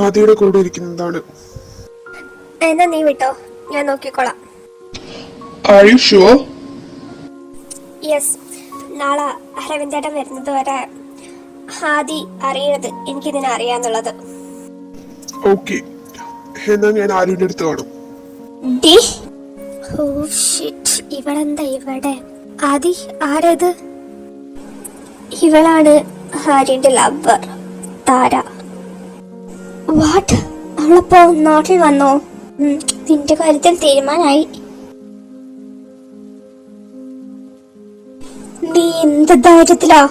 ആദിയുടെ കൂടെ ഇരിക്കുന്നതാണ്. എന്നാ നീ വിട്ടോ, ഞാൻ നോക്കിക്കോളാം. Are you sure? യെസ്, നാളെ അരവിന്ദേട്ടൻ വരുന്നത് വരെ ആദി അറിയരുത് എനിക്കിതിനെ അറിയാന്നുള്ളത്. ഓക്കെ, എന്നാ ഞാൻ ആര്യയുടെ അടുത്ത് കാണും. ഓ ഷിറ്റ്, ഇവളെന്താ ഇവിടെ? ആദി ആരേത്? ഇവളാണ് ആര്യന്റെ ലവർ താര. വാട്ട്? അവളപ്പോ നാട്ടിൽ വന്നോ? നിന്റെ കാര്യത്തിൽ തീരുമാനമായി. നീ എന്ത് ധൈര്യത്തിലാ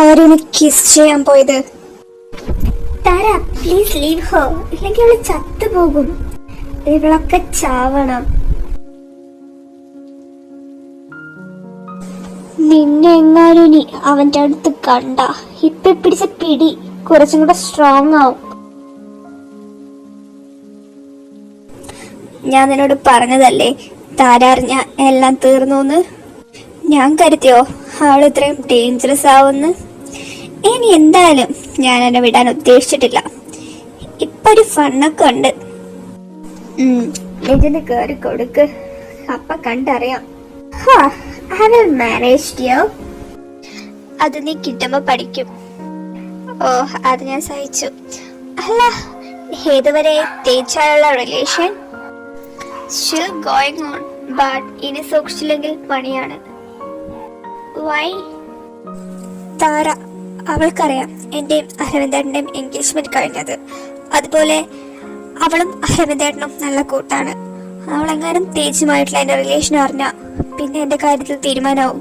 ആര്യനെ കിസ് ചെയ്യാൻ പോയത്? താര പ്ലീസ് ലീവ് ഹോ, ഇല്ലെങ്കിൽ അവള് ചത്തുപോകും. ഇവളൊക്കെ ചാവണം. നിന്നെ എങ്ങാനും നീ അവന്റെ അടുത്ത് കണ്ട ഇപ്പൊ പിടിച്ച പിടി കുറച്ചും കൂടെ സ്ട്രോങ് ആവും. ഞാൻ നിന്നോട് പറഞ്ഞതല്ലേ താര അറിഞ്ഞ എല്ലാം തീർന്നു. ഞാൻ കരുതിയോ അവൾ ഇത്രയും ഡേഞ്ചറസ് ആവുന്ന്? ഇനി എന്തായാലും ഞാൻ എന്നെ വിടാൻ ഉദ്ദേശിച്ചിട്ടില്ല. ഇപ്പൊ ഒരു ഫണ്ണൊക്കെ ഉണ്ട്. ഇതിന് കേറി കൊടുക്ക്, അപ്പൊ കണ്ടറിയാം. അത് നീ കിട്ടുമ്പോ പഠിക്കും. ഓ, അത് ഞാൻ സഹിച്ചു. അല്ല, ഏതുവരെ തേച്ചാലുള്ള relation still going on, but ഇനി സൂക്ഷിച്ചില്ലെങ്കിൽ പണിയാണ്. വൈ? താര, അവൾക്കറിയാം എന്റെയും അരവിന്ദേട്ടന്റെയും എൻഗേജ്മെന്റ് കഴിഞ്ഞത്. അതുപോലെ അവളും അരവിന്ദേട്ടനും നല്ല കൂട്ടാണ്. അവളെങ്ങാനും തേജുമായിട്ടുള്ള എന്റെ റിലേഷൻ അറിഞ്ഞ പിന്നെ എന്റെ കാര്യത്തിൽ തീരുമാനമാവും.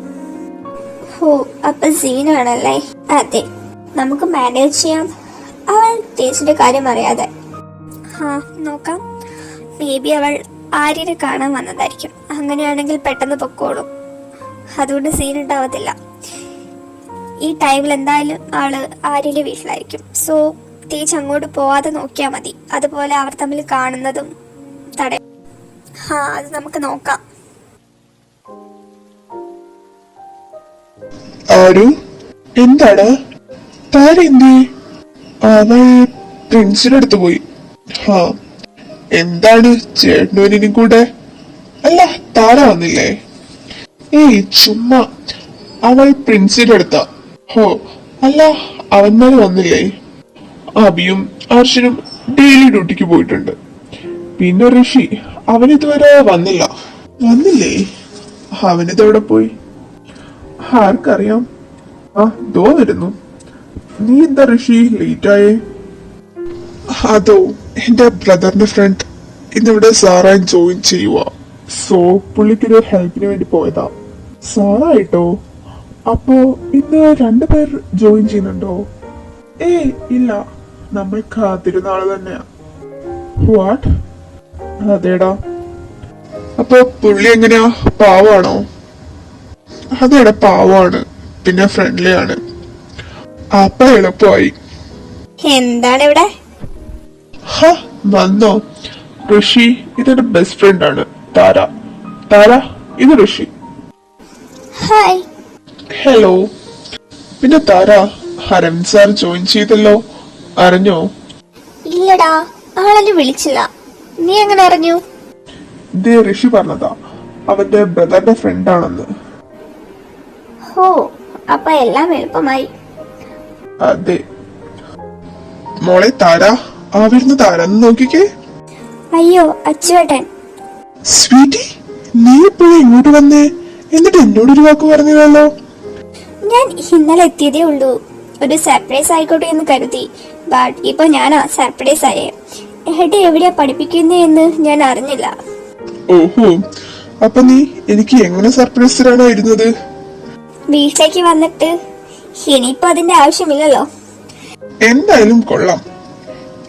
ഓ, അപ്പൊ സീനാണല്ലേ? അതെ, നമുക്ക് മാനേജ് ചെയ്യാം. അവൾ തേജിന്റെ കാര്യം അറിയാതെ. നോക്കാം. മേ ബി അവൾ ആര്യനെ കാണാൻ വന്നതായിരിക്കും. അങ്ങനെയാണെങ്കിൽ പെട്ടെന്ന് പൊക്കോളും. അതുകൊണ്ട് സീൻ ഉണ്ടാവത്തില്ല. ഈ ടൈമിൽ എന്തായാലും ആള് ആര്യന്റെ വീട്ടിലായിരിക്കും. സോ തേജ് അങ്ങോട്ട് പോവാതെ നോക്കിയാൽ മതി. അതുപോലെ അവർ തമ്മിൽ കാണുന്നതും തടയും. അത് നമുക്ക് നോക്കാം. എന്താണ് താര എന്തി? അവൾ പ്രിൻസിന്റെ അടുത്ത് പോയി. എന്താണ് ചേട്ടനും കൂടെ? അല്ല, താര വന്നില്ലേ? ഏയ് ചുമ്മാ, അവൾ പ്രിൻസിന്റെ അടുത്താ. അല്ല, അവന്മാര് വന്നില്ലേ? അബിയും അർഷനും ഡെയിലി ഡ്യൂട്ടിക്ക് പോയിട്ടുണ്ട്. പിന്നെ ഋഷി, അവനിതുവരെ വന്നില്ലേ? അവനിതെവിടെ പോയി? ആർക്കറിയാം. ദോ വരുന്നു. നീ എന്താ ഋഷി ലേറ്റായേ? അതോ, എന്റെ ബ്രദറിന്റെ ഫ്രണ്ട് ഇന്നിവിടെ സാറാ ജോയിൻ ചെയ്യുക. സോ പുള്ളിക്കൊരു ഹെൽപ്പിന് വേണ്ടി പോയതാ. സാറായിട്ടോ? അപ്പോ ഇന്ന് 2 പേർ ജോയിൻ ചെയ്യുന്നുണ്ടോ? ഏയ് ഇല്ല, നമ്മൾ കാത്തിരുന്ന ആള് തന്നെയാ. വാട്ട്? അതേടാ. അപ്പൊ പുള്ളി എങ്ങനെയാ, പാവാണോ? അതേടാ, പാവാണ്, പിന്നെ ഫ്രണ്ട്ലി ആണ്. അപ്പൊ എളുപ്പമായി. എന്താണ് ഇവിടെ? വന്നോ? ഋഷി ഇതെന്റെ ബെസ്റ്റ് ഫ്രണ്ട് ആണ്, താര. ഇത് ഋഷി. ഹായ്. ഹലോ. പിന്നെ താര, ഹരൻ സാർ ജോയിൻ ചെയ്തല്ലോ, അറിഞ്ഞോ? ഇല്ലടാ, ആളെന്നെ വിളിച്ചില്ല. നീ എങ്ങനെ അറിഞ്ഞു? ഇതേ ഋഷി പറഞ്ഞതാ, അവന്റെ ബ്രദറിന്റെ ഫ്രണ്ട് ആണെന്ന്. അപ്പൊ എല്ലാം എളുപ്പമായി. അതെ. മോളെ താര, ആ വരുന്ന താരാന്ന് നോക്കിക്കേ. അയ്യോ അച്ചുവേട്ടൻ. സ്വീറ്റി, നീ ഇപ്പോഴും ഇങ്ങോട്ട് വന്നേ? എന്നിട്ട് എന്നോടൊരു വാക്ക് പറഞ്ഞില്ലല്ലോ. ഞാൻ ഇന്നലെ എത്തിയതേ ഉള്ളൂ. ഒരു സർപ്രൈസ് ആയിക്കോട്ടെ എന്ന് കരുതി. ബട്ട് ഇപ്പൊ ഞാനാ സർപ്രൈസ് ആയേ. ഹെഡ് എവിടെയാ പഠിപ്പിക്കുന്നേ എന്ന് ഞാൻ അറിഞ്ഞില്ല. ഓഹോ, അപ്പൊ നീ എനിക്ക് എങ്ങനെ സർപ്രൈസ് തരാനാ ഇരുന്നത്? വീട്ടിലേക്ക് വന്നിട്ട്. ഇനിയിപ്പോ അതിന്റെ ആവശ്യമില്ലല്ലോ. എന്തായാലും കൊള്ളാം.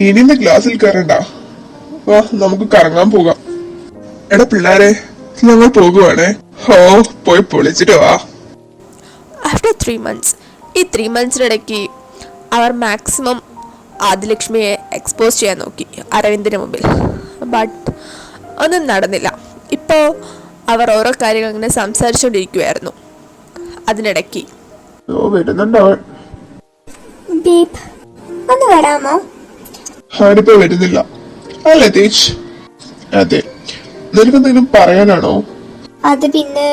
ഇനി എന്റെ ക്ലാസ്സിൽ കയറണ്ട. വാ, നമുക്ക് കറങ്ങാൻ പോകാം. എടാ പിള്ളേരെ, ഞങ്ങൾ പോകുവാണേ. പോയി പൊളിച്ചിട്ട് വാ. ആഫ്റ്റർ 3 months, ഈ 3 monthsiനിടയ്ക്ക് അവർ മാക്സിമം ആദിലക്ഷ്മിയെ എക്സ്പോസ് ചെയ്യാൻ നോക്കി അരവിന്ദിന് മുമ്പിൽ. ബട്ട് ഒന്നും നടന്നില്ല. ഇപ്പോൾ അവർ ഓരോ കാര്യങ്ങൾ ഇങ്ങനെ സംസാരിച്ചുകൊണ്ടിരിക്കുകയായിരുന്നു. അതിനിടയ്ക്ക് ഒന്ന് വരാമോ? ഞാനിപ്പോ വരുന്നില്ല അല്ലേ തേജ്? അതെ. നിനക്കെന്തെങ്കിലും പറയാനാണോ? അത് പിന്നെ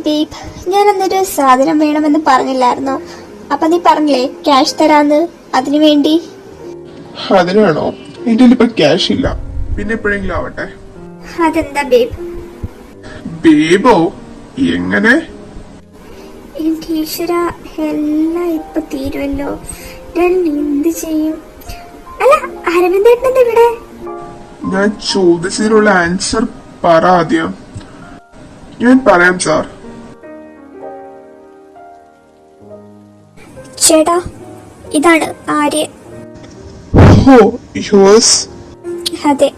ബേബ്, ഞാൻ അന്നൊരു സാധനം വേണമെന്ന് പറഞ്ഞില്ലായിരുന്നോ? അപ്പൊ നീ പറഞ്ഞില്ലേ ക്യാഷ് തരാന്ന്, അതിനു വേണ്ടി. അതിനാണോ? എന്റെ ഇപ്പൊ ക്യാഷ് ഇല്ല, പിന്നെ എപ്പോഴെങ്കിലും ആവട്ടെ. അതെന്താ ബേബ്? ബേബോ? എങ്ങനെ? എന്റെ ഈശ്വര, എല്ലാം ഇപ്പൊ തീരുമല്ലോ. ഞാൻ എന്ത് ചെയ്യും? അല്ല, അരവിന്ദേട്ടൻ ഇവിടെ? ഞാൻ ചോദിച്ചതിനുള്ള ആൻസർ പറ ആദ്യം. ഞാൻ പറയാം സാർ. ചേട്ടാ, ഇതാണ് ആര്യൻ. ഓ യോസ്. അതെ.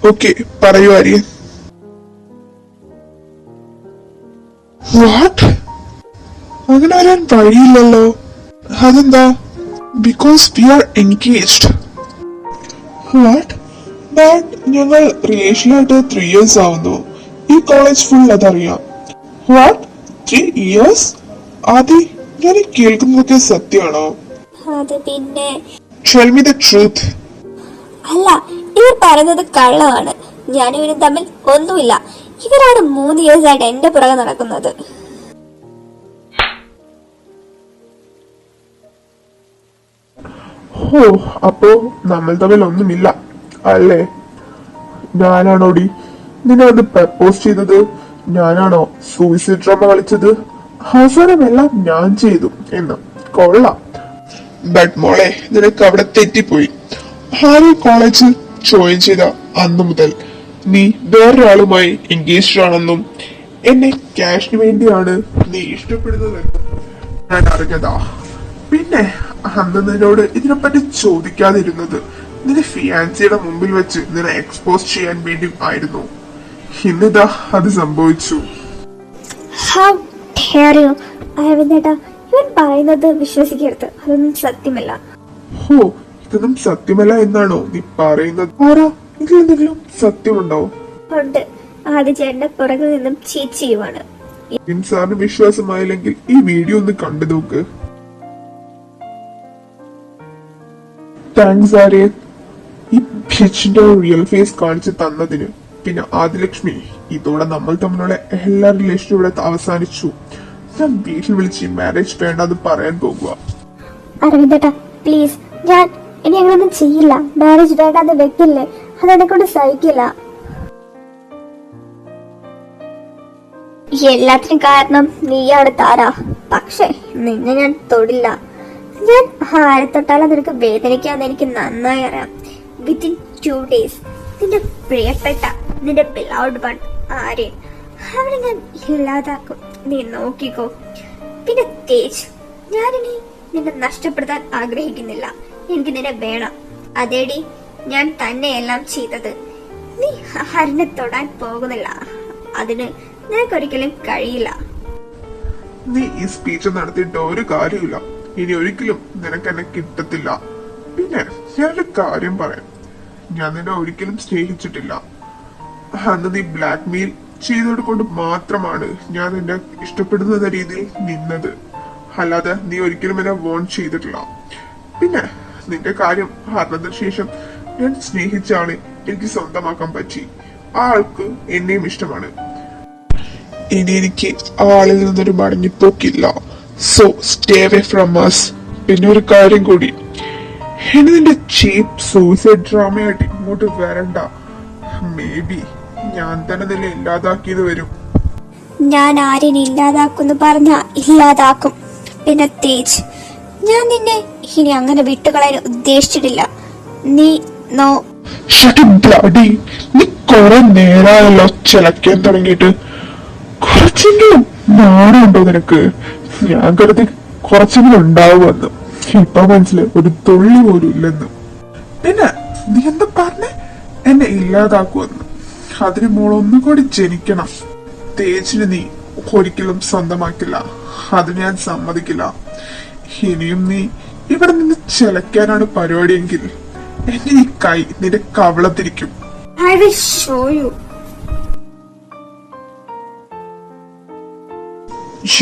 ഓക്കെ, പറയൂ ആര്യൻ. വാട്ട്? അങ്ങനെ വരാൻ വഴിയില്ലല്ലോ. അതെന്താ? Because we R engaged. What? But ഞങ്ങൾ റിലേഷനായിട്ട് 3 years ആവുന്നു. ഈ കോളേജ് ഫുൾ അതറിയാം. വാട്ട്? 3 years? ആദി, ഞാൻ ഈ കേൾക്കുന്നതൊക്കെ സത്യമാണോ? അത് പിന്നെ Tell me the truth. അല്ല, ഇവർ പറയുന്നത് കള്ളമാണ്. ഞാനും ഇവരും തമ്മിൽ ഒന്നുമില്ല. ഇവരാണ് 3 years ആയിട്ട് എന്റെ പുറകെ നടക്കുന്നത്. ഓ, അപ്പോ നമ്മൾ തമ്മിൽ ഒന്നുമില്ല അല്ലേ? ഞാനാണോടി നിന്നെ ഒന്ന് പ്രപ്പോസ് ചെയ്തത്? ഞാനാണോ സൂയിസൈഡ് ഡ്രാമ കളിച്ചത്? അവസാനമെല്ലാം ഞാൻ ചെയ്തു എന്ന്. കൊള്ളാം. ബട്ട് മോളെ, നിനക്ക് അവിടെ തെറ്റിപ്പോയി. ഹാരി കോളേജിൽ ജോയിൻ ചെയ്ത അന്നു മുതൽ നീ വേറൊരാളുമായി എൻഗേജ്ഡ് ആണെന്നും എന്നെ ക്യാഷിന് വേണ്ടിയാണ് നീ ഇഷ്ടപ്പെടുന്നതെന്നും ഞാൻ അറിഞ്ഞതാ. പിന്നെ അന്ന് നിന്നോട് ഇതിനെപ്പറ്റി ചോദിക്കാതിരുന്നത് നിന്റെ ഫിയാൻസിയുടെ മുമ്പിൽ വെച്ച് നിന്നെ എക്സ്പോസ് ചെയ്യാൻ വേണ്ടി ആയിരുന്നു. ഇന്നിതാ അത് സംഭവിച്ചു. How dare you? അരവിന്ദേട്ടാ, ഇവൻ പറയുന്നത് വിശ്വസിക്കരുത്. അതൊന്നും സത്യമല്ല. ഹോ, ഇതൊന്നും സത്യമല്ല എന്നാണോ നീ പറയുന്നത്? ആരാ, ഇതിലെന്തെങ്കിലും സത്യമുണ്ടോ? ഉണ്ട്. ആദ്യ ചേട്ടന്റെ പുറകിൽ നിന്നും ചീറ്റ് ചെയ്യുവാണ്. സാറിന് വിശ്വാസമായില്ലെങ്കിൽ ഈ വീഡിയോ ഒന്ന് കണ്ടു നോക്ക്. താങ്ക്സ് ആര്യൻ, ഈ ബിച്ചിന്റെ റിയൽ ഫേസ് കാണിച്ചു തന്നതിന്. പിന്നെ ആദിലക്ഷ്മി, ഇതോടെ നമ്മൾ തമ്മിലുള്ള എല്ലാ റിലേഷനും ഇവിടെ അവസാനിച്ചു. ഞാൻ വീട്ടിൽ വിളിച്ച് മാരേജ് വേണ്ടെന്ന് പറയാൻ പോകുക. അരവിന്ദേട്ടാ പ്ലീസ്, ഞാൻ ഇനി അങ്ങനൊന്നും ചെയ്യില്ല. മാരേജ് വേണ്ടാന്ന് വെക്കില്ലേ? അതെന്നെ കൊണ്ട് സഹിക്കില്ല. എല്ലാത്തിനും കാരണം നീയാണ് താരാ. പക്ഷെ നിന്നെ ഞാൻ തൊടില്ല. ഞാൻ ആരെ തൊട്ടാലും നിനക്ക് വേദനിക്കാന്ന് എനിക്ക് നന്നായി അറിയാം. വിത്തിൻ 2 days നിന്റെ പ്രിയപ്പെട്ട, നിന്റെ ബിലൗഡ് വൺ ആര്യൻ, അവനെ ഞാൻ ഇല്ലാതാക്കും. നീ നോക്കിക്കോ. പിന്നെ തേജ്, ഞാനിനി നിന്നെ നഷ്ടപ്പെടുത്താൻ ആഗ്രഹിക്കുന്നില്ല. എനിക്ക് നിന്നെ വേണം. അതേടി, ഞാൻ തന്നെയെല്ലാം ചെയ്തത്. നീ ഹരിനെ തൊടാൻ പോകുന്നില്ല. അതിന് നിനക്കൊരിക്കലും കഴിയില്ല. നീ ഈ സ്പീച്ച് നടത്തിയിട്ട് ഒരു കാര്യമില്ല. ഇനി ഒരിക്കലും നിനക്ക് എന്നെ കിട്ടത്തില്ല. പിന്നെ ഞാനൊരു കാര്യം പറയാം. ഞാൻ നിന്നെ ഒരിക്കലും സ്നേഹിച്ചിട്ടില്ല. അന്ന് നീ ബ്ലാക്ക് മെയിൽ ചെയ്തത് കൊണ്ട് മാത്രമാണ് ഞാൻ നിന്നെ ഇഷ്ടപ്പെടുന്ന രീതിയിൽ നിന്നത്. അല്ലാതെ നീ ഒരിക്കലും എന്നെ വോൺ ചെയ്തിട്ടില്ല. പിന്നെ നിന്റെ കാര്യം അറിഞ്ഞതിന് ശേഷം ഞാൻ സ്നേഹിച്ച ആളെ എനിക്ക് സ്വന്തമാക്കാൻ പറ്റി. ആ ആൾക്ക് എന്നെയും ഇഷ്ടമാണ്. ഇനി എനിക്ക് ആളിൽ നിന്നൊരു മടങ്ങിപ്പോക്കില്ല. So stay away from us. പിന്നെ ഒരു കാര്യം കൂടി, ഇനി നിന്റെ ചീപ്പ് സൂയിസൈഡ് ഡ്രാമയായിട്ട് ഇങ്ങോട്ട് വരണ്ട. മേ ബി ഞാൻ തന്നെ നിന്നെ ഇല്ലാതാക്കിയത് വരും. ഞാൻ ആര്യനെ ഇല്ലാതാക്കുന്നു പറഞ്ഞ ഇല്ലാതാക്കും. പിന്നെ തേജ്, ഞാൻ നിന്നെ ഇനി അങ്ങനെ വിട്ടുകളയാൻ ഉദ്ദേശിച്ചിട്ടില്ല. നീ നോ. നീ കുറെ നേരായല്ലോ ചിലക്കാൻ തുടങ്ങിയിട്ട്. കുറച്ചെങ്കിലും നാടുണ്ടോ നിനക്ക്? ഞാൻ കരുതി കുറച്ചെങ്കിലും ഉണ്ടാവുമെന്ന്. ഇപ്പൊ മനസ്സിലായി ഒരു തുള്ളി പോലും ഇല്ലെന്ന്. പിന്നെ നീ എന്താ പറഞ്ഞേ? എന്നെ ഇല്ലാതാക്കുമെന്ന്. അതിന് മോളൊന്നും കൂടി ജനിക്കണം. തേജിന് നീ ഒരിക്കലും സ്വന്തമാക്കില്ല. അത് ഞാൻ സമ്മതിക്കില്ല. ഇനിയും നീ ഇവിടെ നിന്ന് ചിലക്കാനാണ് പരിപാടിയെങ്കിൽ എന്റെ ഈ കൈ നിന്റെ കവളത്തിരിക്കും. I will show you.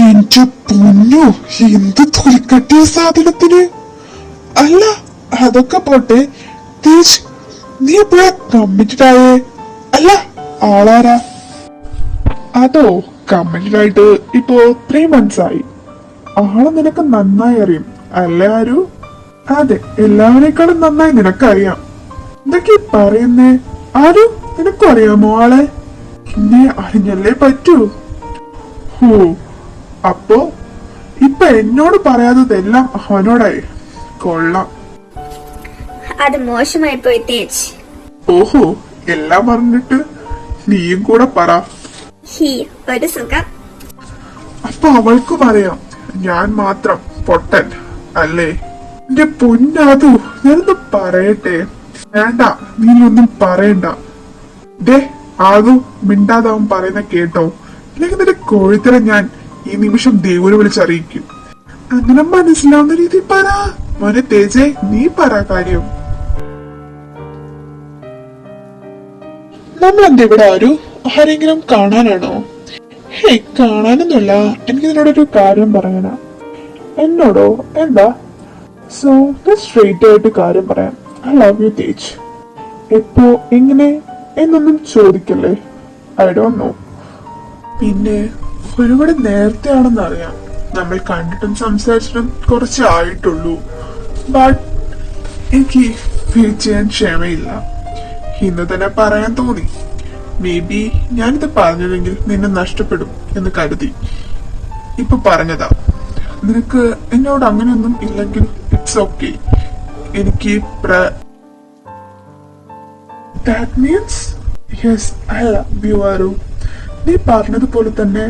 എന്റെ പൊന്നോ, എന്ത് തൊലിക്കട്ടിയ സാധനത്തിന്. അല്ല, അതൊക്കെ പോട്ടെ, തേജ്, നീ എപ്പോഴാ കമ്മിറ്റഡ് ആയേ? അല്ല, ആളാരാ? അതോ, കമ്മിറ്റഡ് ആയിട്ട് ഇപ്പോ 3 months ആയി. ആളെ നിനക്ക് നന്നായി അറിയും അല്ലേ ആരു? അതെ, എല്ലാവരെക്കാളും നന്നായി നിനക്കറിയാം. എന്തൊക്കെ പറയുന്നേ? ആരു, നിനക്കും അറിയാമോ ആളെ? പിന്നെ അറിഞ്ഞല്ലേ പറ്റൂ. ഹോ, അപ്പോ ഇപ്പൊ എന്നോട് പറയാത്തതെല്ലാം അവനോടായി. കൊള്ളാം. അത് മോശമായി പോയി തേജ്. ഓഹോ, എല്ലാം പറഞ്ഞിട്ട് നീയും കൂടെ പറ. ഒരു സുഖം. അപ്പൊ അവൾക്കും അറിയാം ഞാൻ മാത്രം പൊട്ടൻ അല്ലേ? എന്റെ പൊന്നാതു, ഞാനൊന്ന് പറയട്ടെ? വേണ്ട, നീ ഒന്നും പറയണ്ട. ദേ ആദു, മിണ്ടാതെ അവൻ പറയുന്ന കേട്ടോ, അല്ലെങ്കിൽ നിന്റെ കോഴിത്തര ഞാൻ ഈ നിമിഷം ദേവനെ വിളിച്ചറിയിക്കും. അങ്ങനെ മനസ്സിലാവുന്ന രീതി പറ മോനെ തേജേ, നീ പറ കാര്യം. നമ്മളെന്താ ഇവിടെ ആരു? ആരെങ്കിലും കാണാനാണോ? ഹേയ്, കാണാനൊന്നുമല്ല, എനിക്ക് നിന്നോടൊരു കാര്യം പറയാനാ. എന്നോടോ? എന്താ? സോ സ്ട്രെയിറ്റ് ആയിട്ട് കാര്യം പറയാം. I love you Tej. എപ്പോ, എങ്ങനെ എന്നൊന്നും ചോദിക്കല്ലേ. I don't know. പിന്നെ ഒരുപാട് നേരത്തെ ആണെന്ന് അറിയാം. നമ്മൾ കണ്ടിട്ടും സംസാരിച്ചിട്ടും കുറച്ച് ആയിട്ടുള്ളൂ. ബട്ട് എനിക്ക് വെയിറ്റ് ചെയ്യാൻ ക്ഷമയില്ല. ഇന്ന് തന്നെ പറയാൻ തോന്നി. മേ ബി ഞാനിത് പറഞ്ഞില്ലെങ്കിൽ നിന്നെ നഷ്ടപ്പെടും എന്ന് കരുതി ഇപ്പൊ പറഞ്ഞതാ. നിനക്ക് എന്നോട് അങ്ങനെയൊന്നും ഇല്ലെങ്കിൽ ഇറ്റ്സ് ഓക്കെ. എനിക്ക് that means yes, I love you ആരു. നീ പറഞ്ഞതുപോലെ തന്നെ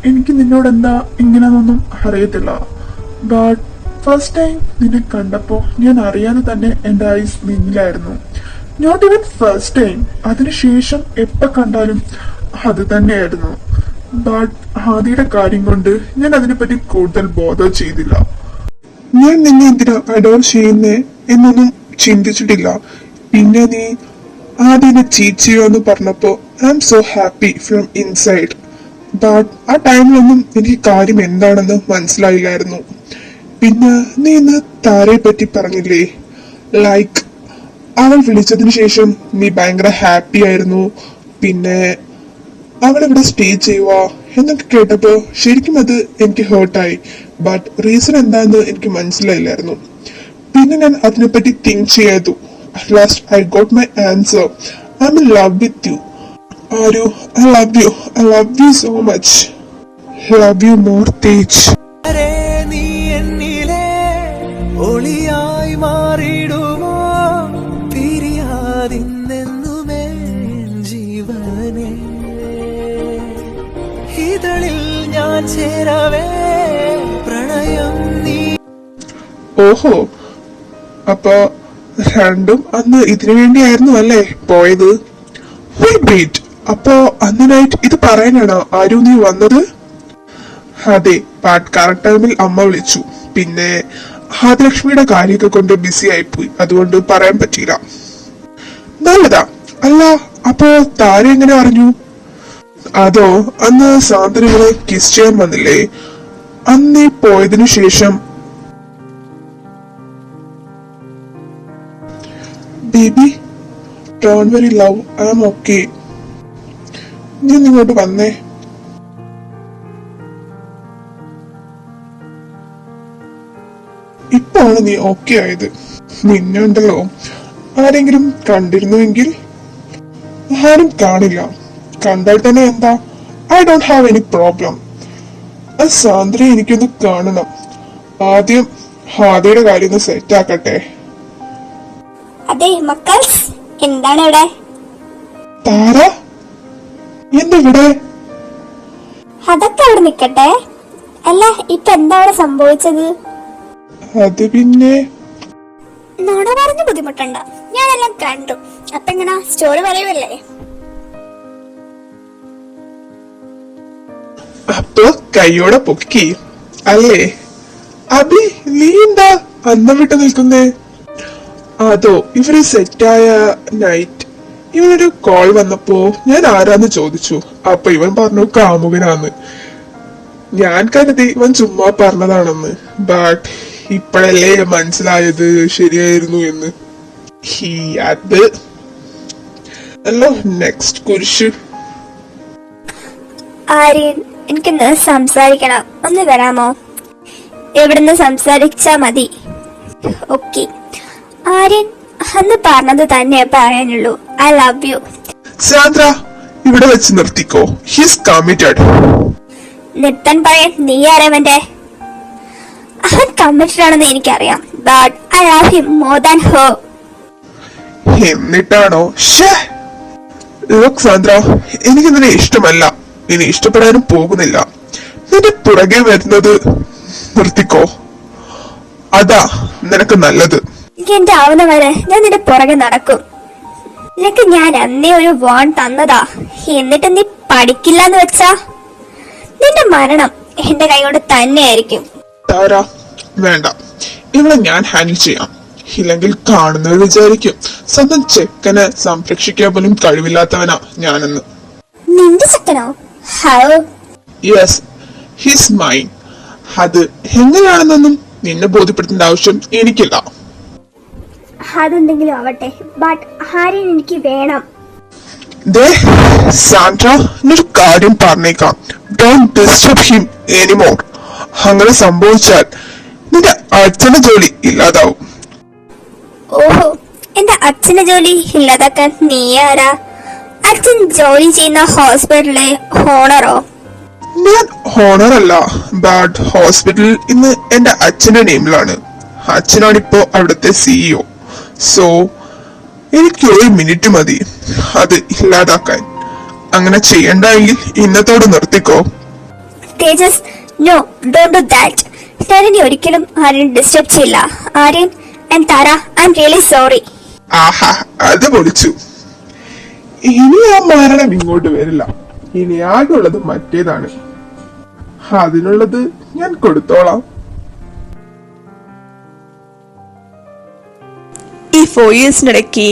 എനിക്ക് നിന്നോട് എന്താ ഇങ്ങനെയൊന്നും അറിയത്തില്ല. ബട്ട് ഫസ്റ്റ് ടൈം നിന്നെ കണ്ടപ്പോ ഞാൻ അറിയാതെ തന്നെ എന്റെ ഐസ് നിന്നിലായിരുന്നു. നോട്ട് ഈവൻ ഫസ്റ്റ് ടൈം, അതിനുശേഷം എപ്പോ കണ്ടാലും അത് തന്നെയായിരുന്നു. ബട്ട് ആദിയുടെ കാര്യം കൊണ്ട് ഞാൻ അതിനെപ്പറ്റി കൂടുതൽ ബോധം ചെയ്തില്ല. ഞാൻ നിന്നെ എന്തിനാ അഡോർ ചെയ്യുന്നേ എന്നൊന്നും ചിന്തിച്ചിട്ടില്ല. പിന്നെ നീ ആദ്യം ചീറ്റ് ചെയ്യുമെന്ന് പറഞ്ഞപ്പോ I am so happy from inside. But ആ ടൈമിലൊന്നും എനിക്ക് കാര്യം എന്താണെന്ന് മനസ്സിലായില്ലായിരുന്നു. പിന്നെ നീ ഇന്ന് താരയെ പറ്റി പറഞ്ഞില്ലേ, ലൈക്ക് അവൾ വിളിച്ചതിന് ശേഷം നീ ഭയങ്കര ഹാപ്പി ആയിരുന്നു. പിന്നെ അവൾ ഇവിടെ സ്റ്റേ ചെയ്യുക എന്നൊക്കെ കേട്ടപ്പോ ശരിക്കും അത് എനിക്ക് ഹേർട്ടായി. ബട്ട് റീസൺ എന്താന്ന് എനിക്ക് മനസ്സിലായില്ലായിരുന്നു. പിന്നെ ഞാൻ അതിനെപ്പറ്റി തിങ്ക് ചെയ്തു. At last I got my answer. I'm in love with you. Aru, I love you. I love you so much. Love you more, Tej. നീ എന്നിലെ ഒളിയായി മാറിടുമോ, പിരിയാതിന്നെന്നുമേ ജീവനെ, ഇതളിൽ ഞാൻ ചേരവേ പ്രണയം നീ. ഓഹോ, അപ്പൊ രണ്ടും അന്ന് ഇതിനു വേണ്ടിയായിരുന്നു അല്ലേ പോയത്? വെയിറ്റ്, അപ്പോ അന്ന് നൈറ്റ് ഇത് പറയാനാണോ ആരു നീ വന്നത്? അതെ, ബട്ട് കറക്റ്റ് ടൈമിൽ അമ്മ വിളിച്ചു. പിന്നെ ആദിലക്ഷ്മിയുടെ കാര്യമൊക്കെ കൊണ്ട് ബിസി ആയിപ്പോയി, അതുകൊണ്ട് പറയാൻ പറ്റിയില്ല. നല്ലതാ. അല്ല, അപ്പോ താര എങ്ങനെ അറിഞ്ഞു? അതോ അന്ന് സാന്ദ്രകളെ കിസ് ചെയ്യാൻ വന്നില്ലേ, അന്ന് പോയതിനു ശേഷം. Baby, don't worry love, I am okay. നീ ഇങ്ങോട്ട് വന്നേ. ഇപ്പോഴാണ് നീ ഓക്കെ ആയത്. നിന്നെ ഉണ്ടല്ലോ ആരെങ്കിലും കണ്ടിരുന്നുവെങ്കിൽ. ആരും കാണില്ല, കണ്ടാൽ തന്നെ എന്താ, I don't have any problem. ആ സാന്ദ്രയെ എനിക്കൊന്ന് കാണണം. ആദ്യം ഹാദയുടെ കാര്യം ഒന്ന് സെറ്റ് ആക്കട്ടെ. അതെ മക്കൾസ്, എന്താണ് ഇവിടെ? താര എന്തിവിടെ? അതൊക്കെ അവിടെ നിക്കട്ടെ. അല്ല, ഇപ്പൊ എന്താണ് സംഭവിച്ചത്? അത് പിന്നെ നോട പറഞ്ഞ് ബുദ്ധിമുട്ടണ്ട, ഞാനെല്ലാം കണ്ടു. അപ്പൊ എങ്ങനെ സ്റ്റോറി പറയുമല്ലേ? അപ്പൊ കൈയോടെ പൊക്കി അല്ലേ? അബി, നീ എന്താ അന്നം വിട്ട് നിൽക്കുന്നേ? അതോ ഇവര് സെറ്റായ നൈറ്റ് ഇവനൊരു കോൾ വന്നപ്പോ ഞാൻ ആരാന്ന് ചോദിച്ചു. അപ്പൊ ഇവൻ പറഞ്ഞു കാമുകനാന്ന്. ഞാൻ കരുതി ഇവൻ ചുമ്മാ പറഞ്ഞതാണെന്ന്. ബട്ട് ഇപ്പോഴല്ലേ മനസ്സിലായത് ശരിയായിരുന്നു എന്ന്. അത് അല്ലോ നെക്സ്റ്റ് കുരിശ്. ആര്യൻ, എനിക്കൊന്ന് സംസാരിക്കണം. ഒന്ന് വരാമോ? എവിടുന്ന് സംസാരിച്ചാ മതി. ഓക്കെ. ആര്യൻ, അന്ന് പറഞ്ഞത് തന്നെ പറയാനുള്ളൂ. I love U. സാന്ദ്ര, ഇവിടെ വെച്ച് നിർത്തിക്കോ. His committed. നിർത്താൻ പറയാൻ നീ ആരവന്റെ? അവൻ കമ്മിറ്റഡ് ആണെന്ന് എനിക്കറിയാം. But I love him more than her. എന്നിട്ടാണോ? സാന്ദ്ര, എനിക്ക് നിന്നെ ഇഷ്ടമല്ല, ഇനി ഇഷ്ടപ്പെടാനും പോകുന്നില്ല. നിന്റെ പുറകെ വരുന്നത് നിർത്തിക്കോ. അതാ നിനക്ക് നല്ലത്. എന്റെ ആവുന്ന വരെ ഞാൻ നിന്റെ പുറകെ നടക്കും. നിനക്ക് ഞാൻ അന്നേ ഒരു വാൺ തന്നതാ. എന്നിട്ട് നീ പഠിക്കില്ല എന്ന് വെച്ചാ നിന്റെ മരണം എന്റെ കൈ കൊണ്ട് തന്നെയായിരിക്കും. താര, വേണ്ട, ഇവളെ ഞാൻ ഹാൻഡിൽ ചെയ്യാം. ഇല്ലെങ്കിൽ കാണുന്നവർ വിചാരിക്കും സ്വന്തം ചെക്കനെ സംരക്ഷിക്കാൻ പോലും കഴിവില്ലാത്തവനാ ഞാനെന്ന്. നിന്റെ ചെക്കനോ? ഹൗ? Yes, his mine. അത് എങ്ങനെയാണെന്നൊന്നും നിന്നെ ബോധ്യപ്പെടുത്തേണ്ട ആവശ്യം എനിക്കില്ല. അതെന്തെങ്കിലും ആവട്ടെ, ബട്ട് ആര്യൻ എനിക്ക് വേണം. ദേ സാൻഡ്ര, ഒരു കാര്യം പറഞ്ഞേക്കാം. Don't disturb him anymore. അങ്ങനെ സംഭവിച്ചാൽ നിന്റെ അച്ഛന്റെ ജോലി ഇല്ലാതാവും. ഓഹോ, എന്റെ അച്ഛന്റെ ജോലി ഇല്ലാതാക്കാൻ നീ ആരാ? അച്ഛൻ ജോലി ചെയ്യുന്ന ഹോസ്പിറ്റലിലെ ഓണറോ? ഞാൻ ഓണർ അല്ല, ബട്ട് ഹോസ്പിറ്റൽ ഇന്ന് എന്റെ അച്ഛന്റെ നെയിമിലാണ്. അച്ഛനാണിപ്പോ അവിടുത്തെ സിഇഒ. സോ എനിക്ക് ഒരു മിനിറ്റ് മതി അത് ഇല്ലാതാക്കാൻ. അങ്ങനെ ചെയ്യണ്ടെങ്കിൽ ഇന്നത്തോട് നിർത്തിക്കോ. Tejas, no, don't do that. ഞാൻ ഇനി ഒരിക്കലും ആര്യൻ ഡിസ്റ്റർബ് ചെയ്യില്ല. Aryan and Tara, I am really sorry. ആഹാ, അത് പൊളിച്ചു. ഇനി ആ മരണം ഇങ്ങോട്ട് വരില്ല. ഇനി ആകെയുള്ളത് മറ്റേതാണ്. അതിനുള്ളത് ഞാൻ കൊടുത്തോളാം. ഈ 4 ഇയേഴ്സിനിടയ്ക്ക്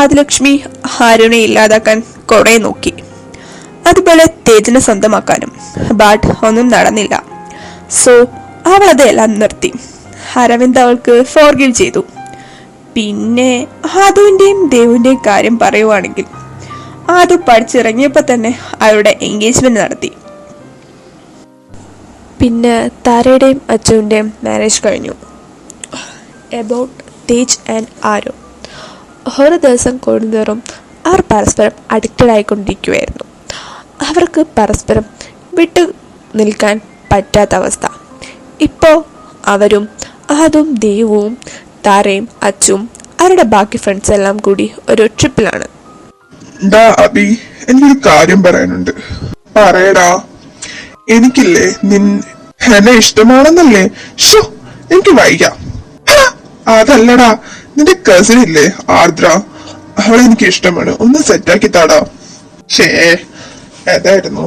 ആദിലക്ഷ്മി ഹാരുവിനെ ഇല്ലാതാക്കാൻ കുറെ നോക്കി, അതുപോലെ തേജിനെ സ്വന്തമാക്കാനും. ബട്ട് ഒന്നും നടന്നില്ല. സോ അവൾ അതെല്ലാം നിർത്തി. അരവിന്ദ് അവൾക്ക് ഫോർഗീവ് ചെയ്തു. പിന്നെ ആദുവിന്റെയും ദേവുവിന്റെയും കാര്യം പറയുവാണെങ്കിൽ, ആദു പഠിച്ചിറങ്ങിയപ്പോ തന്നെ അവരുടെ എൻഗേജ്മെന്റ് നടത്തി. പിന്നെ താരയുടെയും അച്ചുവിന്റെയും മാരേജ് കഴിഞ്ഞു. എബൌട്ട് തേജ് ആൻഡ് ആരോ, ഒരു ദിവസം കൂടുന്തോറും അവർ പരസ്പരം അഡിക്റ്റഡ് ആയിക്കൊണ്ടിരിക്കുകയായിരുന്നു. അവർക്ക് പരസ്പരം വിട്ടു നിൽക്കാൻ പറ്റാത്ത അവസ്ഥ. ഇപ്പോൾ അവരും ആദും ദേവും താരയും അച്ചും അവരുടെ ബാക്കി ഫ്രണ്ട്സ് എല്ലാം കൂടി ഒരു ട്രിപ്പിലാണ്. അബി, എനിക്കൊരു കാര്യം പറയാനുണ്ട്. പറയടാ. എനിക്കില്ലേ എന്നെ ഇഷ്ടമാണെന്നല്ലേ? ഷോ, എനിക്ക് വൈകാം. അതല്ലടാ, നിന്റെ കസിൻ ഇല്ലേ ആർദ്ര, അവളെ എനിക്ക് ഇഷ്ടമാണ്. ഒന്ന് സെറ്റാക്കി താടാ. ഏതായിരുന്നു?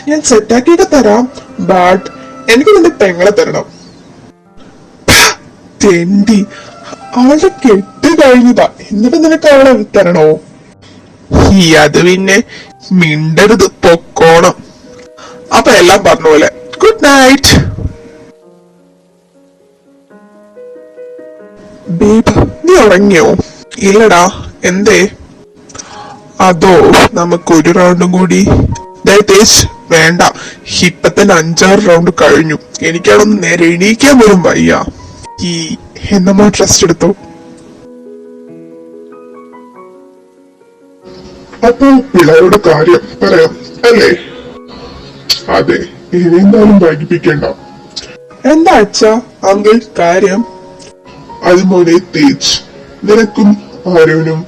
ഞാൻ സെറ്റാക്കിയൊക്കെ തരാം, ബട്ട് എനിക്ക് നിന്റെ പെങ്ങളെ തരണം. തെണ്ടി, അവളുടെ കെട്ട് കഴിഞ്ഞതാ, എന്നിട്ട് നിനക്ക് അവളെ തരണോ? അത് പിന്നെ മിണ്ടരുത്, പൊക്കോണം. അപ്പൊ എല്ലാം പറഞ്ഞ പോലെ ഗുഡ് നൈറ്റ്. ബേബ്, നീ ഉറങ്ങിയോ? ഇല്ലടാ. എന്തേ? അതോ, നമുക്കൊരു റൗണ്ടും കൂടി. തേജ്, വേണ്ട, ഇപ്പൊ തന്നെ 5-6 റൗണ്ട് കഴിഞ്ഞു. എനിക്കാണൊന്ന് നേരെ എണീക്കാൻ പോലും വയ്യ. എന്നമ്മ ട്രസ്റ്റ് എടുത്തോ. അപ്പൊ പിള്ളേരുടെ കാര്യം പറയാം അല്ലേ? അതെ, ഇനിയെന്തായാലും വൈകിപ്പിക്കണ്ട. എന്താ അച്ഛാ അങ്കിൾ കാര്യം? അത് മോനെ തേജ്, നിനക്കും ആരോനും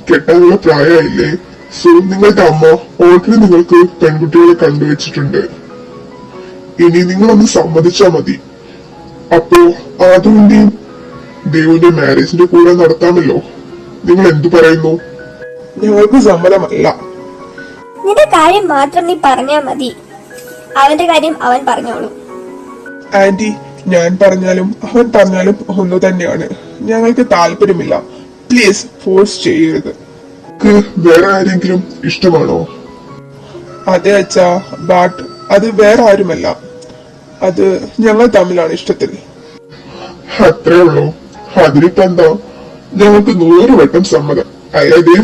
കെട്ടാനുള്ള പ്രായമായില്ലേ? സോ നിങ്ങളുടെ അമ്മ ഓൾറെഡി നിങ്ങൾക്ക് പെൺകുട്ടികളെ കണ്ടുവച്ചിട്ടുണ്ട്. ഇനി നിങ്ങളൊന്ന് സമ്മതിച്ചാ മതി. അപ്പോ ആദുവിന്റെയും ദേവുവിന്റെയും മാരേജിന്റെ കൂടെ നടത്താമല്ലോ. നിങ്ങൾ എന്തു പറയുന്നു? ഞങ്ങൾക്ക് സമ്മതമല്ല. നിന്റെ കാര്യം മാത്രം നീ പറഞ്ഞാ മതി. അവന്റെ കാര്യം അവൻ പറഞ്ഞോളൂ. ആന്റി, ഞാൻ പറഞ്ഞാലും അവൻ പറഞ്ഞാലും ഒന്നു തന്നെയാണ്. ഞങ്ങൾക്ക് താല്പര്യമില്ല. പ്ലീസ് ഫോഴ്സ് ചെയ്യരുത്. വേറെ ആരെങ്കിലും ഇഷ്ടമാണോ? അതെ അച്ഛാ, ബട്ട് അത് വേറെ ആരുമല്ല. അത് ഞങ്ങൾ തമ്മിലാണ് ഇഷ്ടത്തിൽ. അത്രേ ഉള്ളൂ. അതിനിപ്പോ എന്താ? ഞങ്ങൾക്ക് 100 വട്ടം സമ്മതം. അയ്യേ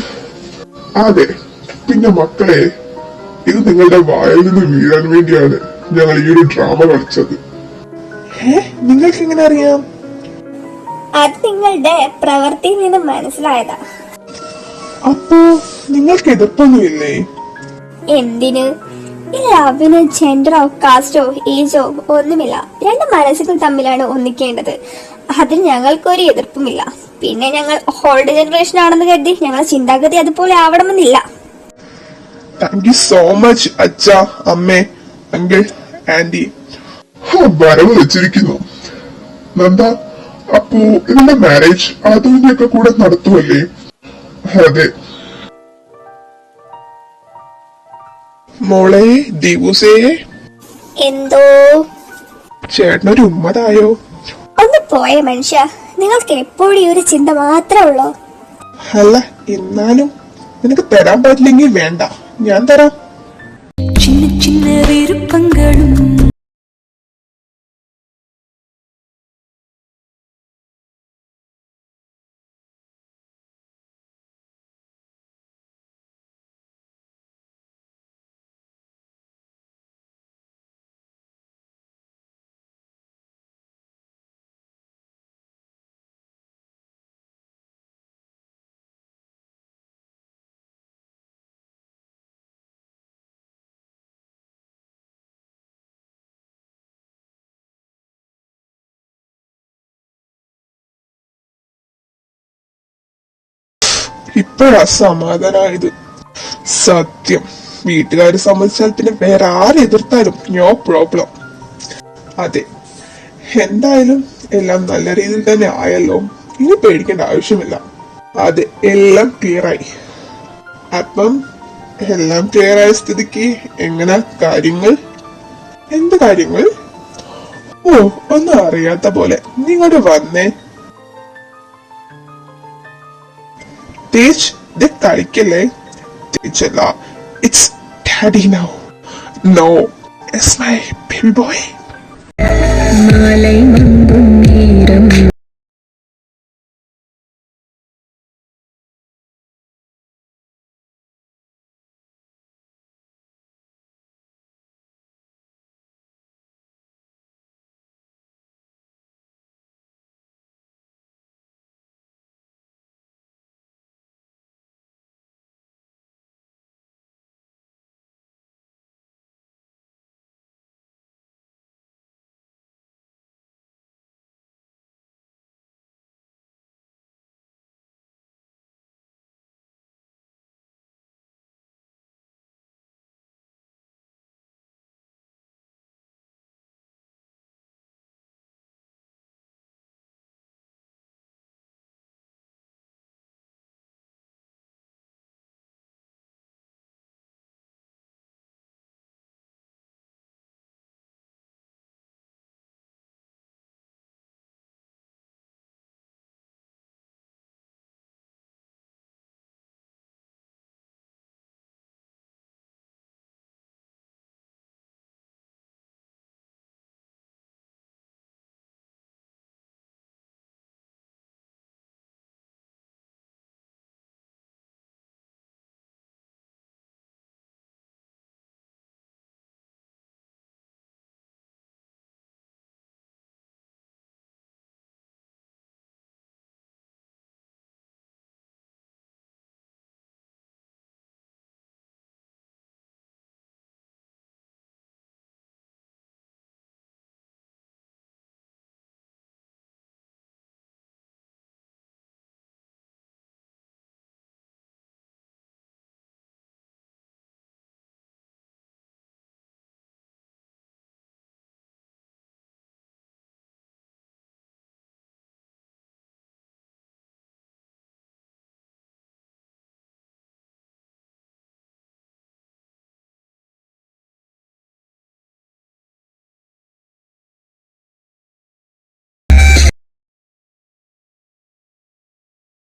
അതെ, പിന്നെ മക്കളെ, ഇത് നിങ്ങളുടെ വായിൽ നിന്ന് വീഴാൻ വേണ്ടിയാണ് ഞങ്ങൾ ഈ ഒരു ഡ്രാമ കളിച്ചത്. നിങ്ങൾക്ക് എങ്ങനെ അറിയാം? അത് നിങ്ങളുടെ പ്രവൃത്തിയിൽ നിന്ന് മനസ്സിലായതാ. അപ്പോ നിങ്ങൾക്ക് എതിർപ്പൊന്നുമില്ലേ? എന്തിന്? ഈ ലവിന് ജെൻഡറോ കാസ്റ്റോ ഏജോ ഒന്നുമില്ല. രണ്ട് മനസ്സുകൾ തമ്മിലാണ് ഒന്നിക്കേണ്ടത്. അതിന് ഞങ്ങൾക്കൊരു എതിർപ്പുമില്ല. പിന്നെ ഞങ്ങൾ ഓൾഡ് ജനറേഷൻ ആണെന്ന് കരുതി ഞങ്ങളുടെ ചിന്താഗതി അതുപോലെ ആവണമെന്നില്ല. താങ്ക് യു സോ മച്ച് അച്ഛ, അമ്മേ, അങ്കിൾ, ആന്റി. വരവ് വെച്ചിരിക്കുന്നു. നന്ദ, അപ്പോ ഇതിന്റെ മാരേജ് അതിന്റെ ഒക്കെ കൂടെ നടത്തുമല്ലേ? അതെ. മോളെ ദിവസേ, എന്തോ ചേട്ടനൊരു ഉമ്മതായോ? ഒന്ന് പോയ മനുഷ്യ, നിങ്ങൾക്ക് എപ്പോഴും ഈ ഒരു ചിന്ത മാത്രമേ ഉള്ളൂ. അല്ല, എന്നാലും നിനക്ക് തരാൻ പറ്റില്ലെങ്കിൽ വേണ്ട, ഞാൻ തരാം. சின்ன சின்ன விருப்பங்களும் ഇപ്പോഴാ സമാധാനായത്. സത്യം, വീട്ടുകാരെ സമ്മതിച്ചാൽ പിന്നെ വേറെ ആര് എതിർത്താലും നോ പ്രോബ്ലം. അതെ, എന്തായാലും എല്ലാം നല്ല രീതിയിൽ തന്നെ ആയല്ലോ. ഇനി പേടിക്കേണ്ട ആവശ്യമില്ല. അതെ, എല്ലാം ക്ലിയറായി. അപ്പം എല്ലാം ക്ലിയറായ സ്ഥിതിക്ക് എങ്ങനെ കാര്യങ്ങൾ? എന്ത് കാര്യങ്ങൾ? ഓ, ഒന്നും അറിയാത്ത പോലെ നിങ്ങോട്ട് വന്നേ. തേജ്, ഇത് കളിക്കല്ലേ? തേജല്ല, it's daddy now. No, it's my baby boy. மாலை மங்கும் நேரம்